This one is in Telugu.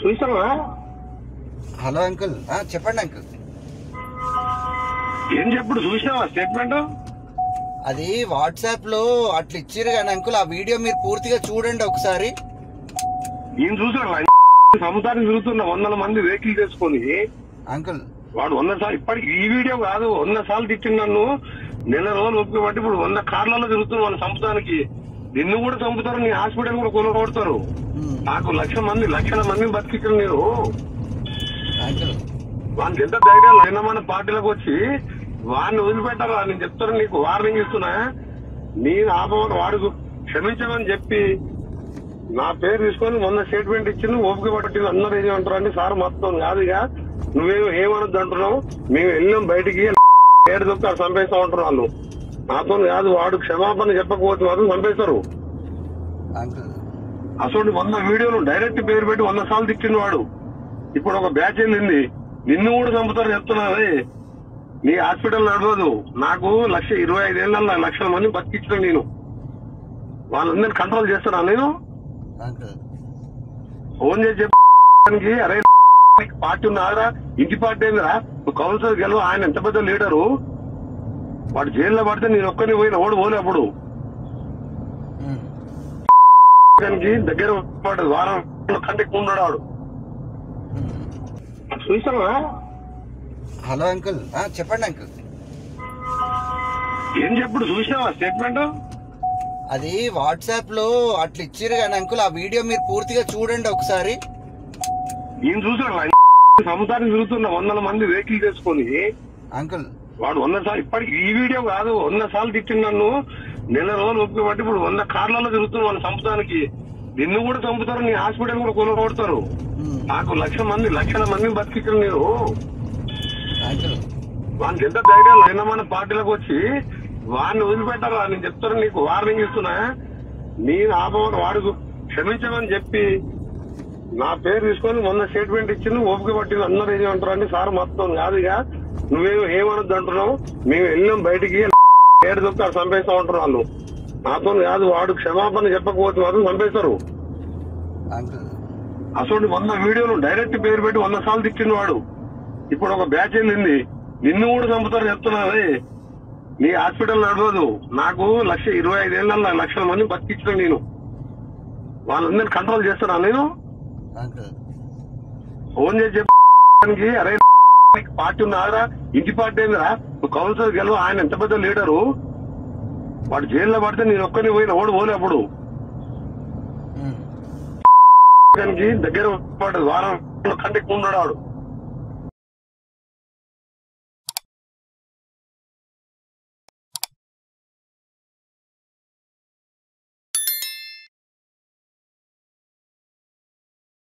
చూసావా? హలో అంకుల్, చెప్పండి అంకుల్. ఏం చెప్పుడు చూసావా స్టేట్మెంట్? అది వాట్సాప్ లో అట్లా ఇచ్చిర్రు కానీ అంకుల్, ఆ వీడియో మీరు పూర్తిగా చూడండి ఒకసారి. నేను చూసాను సముద్రాన్ని తిరుగుతున్న 100 మంది వెహికల్ చేసుకొని అంకుల్. వాడు 100 సార్లు, ఇప్పటికి ఈ వీడియో కాదు 100 సార్లు తిట్టిండు నన్ను. నెల రోజులు ఒప్పుకోబట్టి ఇప్పుడు 100 కార్లలో తిరుగుతున్నారు వాళ్ళ చంపుతానికి. నిన్ను కూడా చంపుతారు, నీ హాస్పిటల్ కూడా కొనుగోడతారు. నాకు లక్షల మంది బతికించారు నేను. అంకుల్ వానికి ఎంత ధైర్యం అయినా మన పార్టీలకు వచ్చి వాడిని వదిలిపెట్టారా? నేను చెప్తాను, నీకు వార్నింగ్ ఇస్తున్నా. నేను ఆపమని వాడు క్షమించమని చెప్పి నా పేరు తీసుకొని మొన్న స్టేట్మెంట్ ఇచ్చింది. ఓపిక పట్టింది అందరూ ఏమంటారు అంటే, సార్ మొత్తం కాదుగా, నువ్వేమో ఏమనొద్దు అంటున్నావు, మేము వెళ్ళాం బయటికి ఏడు దొక్క చంపేస్తా ఉంటారు వాళ్ళు. నాతో కాదు, వాడు క్షమాపణ చెప్పకపోతే మాత్రం చంపేస్తారు. అసలు 100 వీడియోలు డైరెక్ట్ పేరు పెట్టి 100 సార్లు తిట్టిన వాడు. ఇప్పుడు ఒక బ్యాచ్ వెళ్ళింది, నిన్ను కూడా చంపుతారు చెప్తున్నది. నీ హాస్పిటల్ నడవదు. నాకు 25,000 లక్షల మంది బతికించిన నేను. వాళ్ళందరినీ కంట్రోల్ చేస్తున్నా నేను. ఫోన్ చేసి చెప్పడానికి, అరే పార్టీ ఉన్నారా, ఇంటి పార్టీ ఏందిరా, నువ్వు కౌన్సిలర్ గెలవు, ఆయన ఎంత పెద్ద లీడరు, వాడు జైల్లో పడితే నేను ఒక్కరిని పోయిన ఓడి పోలే. అప్పుడు దగ్గర పడ్డది, వారం కంటే ఉన్నాడు వాడు. చూసావా? హలో అంకుల్, చెప్పండి అంకుల్. ఏం చెప్పుడు చూసావా స్టేట్మెంట్? అది వాట్సాప్ లో అట్లా ఇచ్చిర్రు కానీ అంకుల్, ఆ వీడియో మీరు పూర్తిగా చూడండి ఒకసారి. నేను చూసాను సముద్రాన్ని తిరుగుతున్న 100 మంది వెహికల్ చేసుకొని అంకుల్. వాడు 100 సార్లు, ఇప్పటికి ఈ వీడియో కాదు 100 సార్లు తిట్టిండు నన్ను. నెల రోజులు ఒప్పుకోబట్టి ఇప్పుడు 100 కార్లలో తిరుగుతున్నారు వాళ్ళ చంపుతానికి. నిన్ను కూడా చంపుతారు, నీ హాస్పిటల్ కూడా కొనుగోడతారు. నాకు లక్షల మంది బతికించారు నేను. వానికి ఎంత ధైర్యం అయినా మన పార్టీలకు వచ్చి వాడిని వదిలిపెట్టారా? నేను చెప్తాను, నీకు వార్నింగ్ ఇస్తున్నా. నేను ఆపమని వాడు క్షమించమని చెప్పి నా పేరు తీసుకొని మొన్న స్టేట్మెంట్ ఇచ్చింది. ఓపిక పట్టింది అందరూ ఏమంటారు అంటే, సార్ మొత్తం కాదుగా, నువ్వేమో ఏమనొద్దు అంటున్నావు, మేము వెళ్ళాం బయటికి ఏడు దొక్క చంపేస్తా ఉంటారు వాళ్ళు. నాతో కాదు, వాడు క్షమాపణ చెప్పకపోతే మాత్రం చంపేస్తారు. అసలు 100 వీడియోలు డైరెక్ట్ పేరు పెట్టి 100 సార్లు తిట్టిన వాడు. ఇప్పుడు ఒక బ్యాచ్ వెళ్ళింది, నిన్ను కూడా చంపుతారు చెప్తున్నది. నీ హాస్పిటల్ నడవదు. నాకు 25,000 లక్షల మంది బతికించిన నేను. వాళ్ళందరినీ కంట్రోల్ చేస్తున్నా నేను. ఫోన్ చేసి చెప్పడానికి, అరే పార్టీ ఉన్నారా, ఇంటి పార్టీ ఏందిరా, నువ్వు కౌన్సిలర్ గెలవు, ఆయన ఎంత పెద్ద లీడరు, వాడు జైల్లో పడితే నేను ఒక్కరిని పోయిన ఓడి పోలే. అప్పుడు దగ్గర పడ్డది, వారం కంటే ఉన్నాడు వాడు.